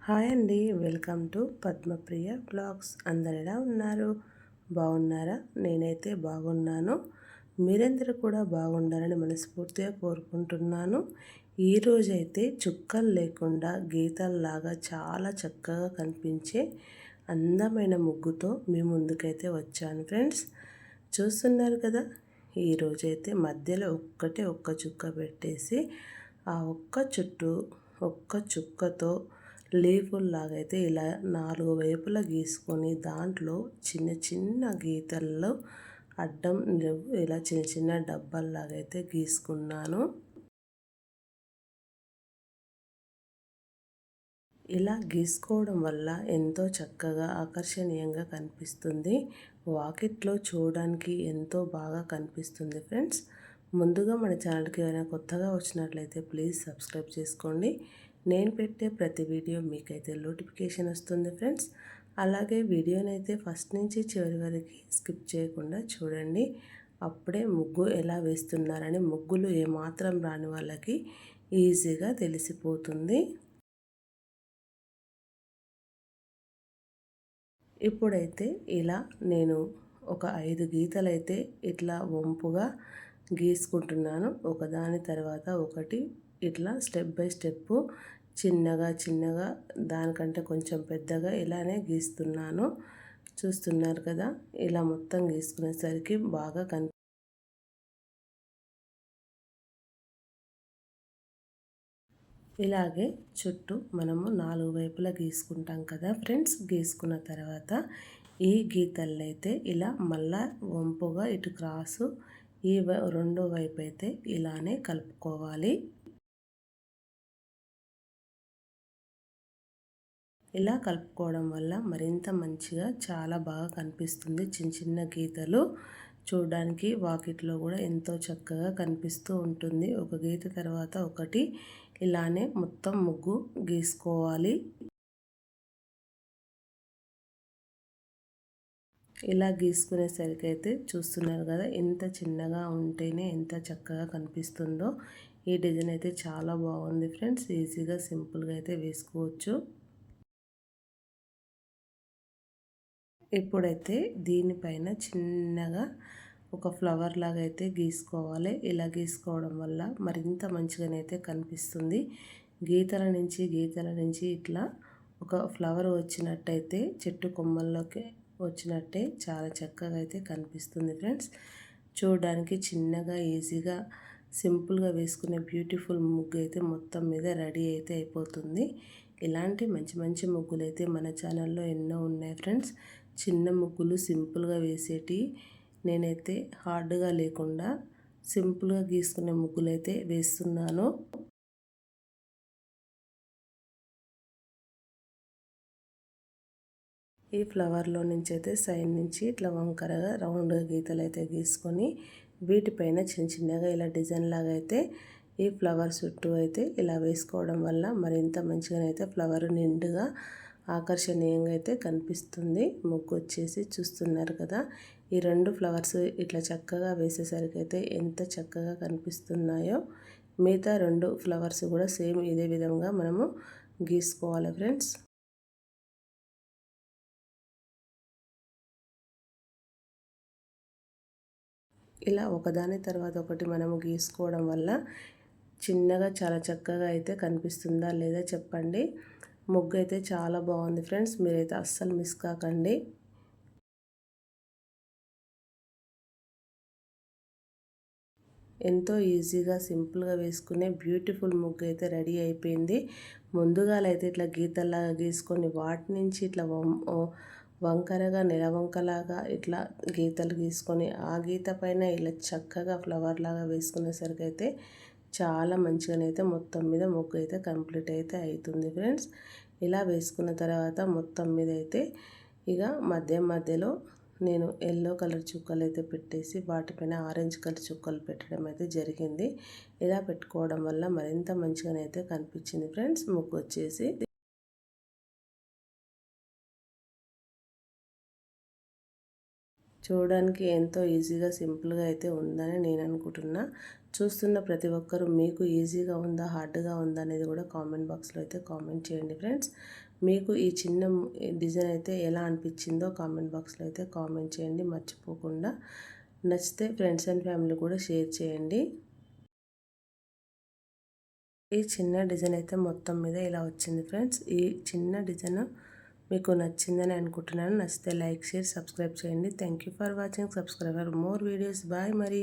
Hi అండి, welcome to Padmapriya blogs. అందరు ఎలా ఉన్నారు? బాగున్నారా? నేనైతే బాగున్నాను. మీరందరూ కూడా బాగుండాలని మనస్ఫూర్తిగా కోరుకుంటున్నాను. ఈరోజైతే చుక్కలు లేకుండా గీతల్లాగా చాలా చక్కగా కనిపించే అందమైన ముగ్గుతో మీ ముందుకైతే వచ్చాను ఫ్రెండ్స్. చూస్తున్నారు కదా, ఈరోజైతే మధ్యలో ఒక్క చుక్క పెట్టేసి ఆ ఒక్క చుక్కతో లీఫుల్లాగా అయితే ఇలా 4 వైపులా గీసుకొని దాంట్లో చిన్న చిన్న గీతల్లో అడ్డం ఇలా చిన్న చిన్న డబ్బాల్లాగా అయితే గీసుకున్నాను. ఇలా గీసుకోవడం వల్ల ఎంతో చక్కగా ఆకర్షణీయంగా కనిపిస్తుంది. వాకిట్లో చూడడానికి ఎంతో బాగా కనిపిస్తుంది ఫ్రెండ్స్. ముందుగా మన ఛానల్కి ఏమైనా కొత్తగా వచ్చినట్లయితే ప్లీజ్ సబ్స్క్రైబ్ చేసుకోండి. నేను పెట్టే ప్రతి వీడియో మీకైతే నోటిఫికేషన్ వస్తుంది ఫ్రెండ్స్. అలాగే వీడియోనైతే ఫస్ట్ నుంచి చివరి వరకు స్కిప్ చేయకుండా చూడండి. అప్పుడే ముగ్గు ఎలా వేస్తున్నారని ముగ్గులు ఏమాత్రం రాని వాళ్ళకి ఈజీగా తెలిసిపోతుంది. ఇప్పుడైతే ఇలా నేను ఒక 5 గీతలైతే ఇట్లా వంపుగా గీసుకుంటున్నాను. ఒకదాని తర్వాత ఒకటి ఇట్లా స్టెప్ బై స్టెప్ చిన్నగా దానికంటే కొంచెం పెద్దగా ఇలానే గీస్తున్నాను. చూస్తున్నారు కదా, ఇలా మొత్తం గీసుకునేసరికి బాగా ఇలాగే చుట్టూ మనము 4 వైపులా గీసుకుంటాం కదా ఫ్రెండ్స్. గీసుకున్న తర్వాత ఈ గీతల్లో అయితే ఇలా మళ్ళా వంపుగా ఇటు క్రాసు ఈ రెండో వైపు అయితే ఇలానే కలుపుకోవాలి. ఇలా కలుపుకోవడం వల్ల మరింత మంచిగా చాలా బాగా కనిపిస్తుంది. చిన్న చిన్న గీతలు చూడడానికి వాకిట్లో కూడా ఎంతో చక్కగా కనిపిస్తూ ఉంటుంది. ఒక గీత తర్వాత ఒకటి ఇలానే మొత్తం ముగ్గు గీసుకోవాలి. ఇలా గీసుకునేసరికి అయితే చూస్తున్నారు కదా, ఎంత చిన్నగా ఉంటేనే ఎంత చక్కగా కనిపిస్తుందో. ఈ డిజైన్ అయితే చాలా బాగుంది ఫ్రెండ్స్. ఈజీగా సింపుల్గా అయితే వేసుకోవచ్చు. ఇప్పుడైతే దీనిపైన చిన్నగా ఒక ఫ్లవర్ లాగా అయితే గీసుకోవాలి. ఇలా గీసుకోవడం వల్ల మరింత మంచిగానైతే కనిపిస్తుంది. గీతల నుంచి ఇట్లా ఒక ఫ్లవర్ వచ్చినట్టయితే చెట్టు కొమ్మల్లోకి వచ్చినట్టే చాలా చక్కగా అయితే కనిపిస్తుంది ఫ్రెండ్స్. చూడడానికి చిన్నగా ఈజీగా సింపుల్గా వేసుకునే బ్యూటిఫుల్ ముగ్గు అయితే మొత్తం మీద రెడీ అయితే అయిపోతుంది. ఇలాంటి మంచి మంచి ముగ్గులు అయితే మన ఛానల్లో ఎన్నో ఉన్నాయి ఫ్రెండ్స్. చిన్న ముగ్గులు సింపుల్గా వేసేటి నేనైతే హార్డ్గా లేకుండా సింపుల్గా గీసుకునే ముగ్గులు అయితే వేస్తున్నాను. ఈ ఫ్లవర్లో నుంచి అయితే సైడ్ నుంచి ఇట్లా వంకరగా రౌండ్గా గీతలు అయితే గీసుకొని వీటిపైన చిన్నగా ఇలా డిజైన్ లాగా అయితే ఈ ఫ్లవర్ చుట్టూ అయితే ఇలా వేసుకోవడం వల్ల మరింత మంచిగానైతే ఫ్లవర్ నిండుగా ఆకర్షణీయంగా అయితే కనిపిస్తుంది. ముగ్గు వచ్చేసి చూస్తున్నారు కదా, ఈ 2 ఫ్లవర్స్ ఇట్లా చక్కగా వేసేసరికి అయితే ఎంత చక్కగా కనిపిస్తున్నాయో. మిగతా 2 ఫ్లవర్స్ కూడా సేమ్ ఇదే విధంగా మనము గీసుకోవాలి ఫ్రెండ్స్. ఇలా ఒకదాని తర్వాత ఒకటి మనము గీసుకోవడం వల్ల చిన్నగా చాలా చక్కగా అయితే కనిపిస్తుందా లేదా చెప్పండి. ముగ్గు అయితే చాలా బాగుంది ఫ్రెండ్స్. మీరైతే అస్సలు మిస్ కాకండి. ఎంతో ఈజీగా సింపుల్గా వేసుకునే బ్యూటిఫుల్ ముగ్గు అయితే రెడీ అయిపోయింది. ముందుగా అయితే ఇట్లా గీతల్లాగా గీసుకొని వాటి నుంచి ఇట్లా వంకరగా నెలవంకలాగా ఇట్లా గీతలు గీసుకొని ఆ గీత పైన ఇలా చక్కగా ఫ్లవర్ లాగా వేసుకునేసరికి అయితే చాలా మంచిగానైతే మొత్తం మీద ముగ్గు అయితే కంప్లీట్ అయితే అవుతుంది ఫ్రెండ్స్. ఇలా వేసుకున్న తర్వాత మొత్తం మీద అయితే ఇక మధ్యలో నేను ఎల్లో కలర్ చుక్కలు అయితే పెట్టేసి వాటిపైన ఆరెంజ్ కలర్ చుక్కలు పెట్టడం అయితే జరిగింది. ఇలా పెట్టుకోవడం వల్ల మరింత మంచిగానైతే కనిపించింది ఫ్రెండ్స్ ముగ్గు వచ్చేసి. చూడడానికి ఎంతో ఈజీగా సింపుల్గా అయితే ఉందని నేను అనుకుంటున్నా. చూస్తున్న ప్రతి ఒక్కరూ మీకు ఈజీగా ఉందా, హార్డ్గా ఉందా అనేది కూడా కామెంట్ బాక్స్లో అయితే కామెంట్ చేయండి ఫ్రెండ్స్. మీకు ఈ చిన్న డిజైన్ అయితే ఎలా అనిపించిందో కామెంట్ బాక్స్లో అయితే కామెంట్ చేయండి మర్చిపోకుండా. నచ్చితే ఫ్రెండ్స్ అండ్ ఫ్యామిలీ కూడా షేర్ చేయండి. ఈ చిన్న డిజైన్ అయితే మొత్తం మీద ఇలా వచ్చింది ఫ్రెండ్స్. ఈ చిన్న డిజైన్ మీకు నచ్చిందని అనుకుంటున్నాను. నచ్చితే లైక్, షేర్, సబ్స్క్రైబ్ చేయండి. Thank you for watching. Subscribe for more videos. Bye మరి.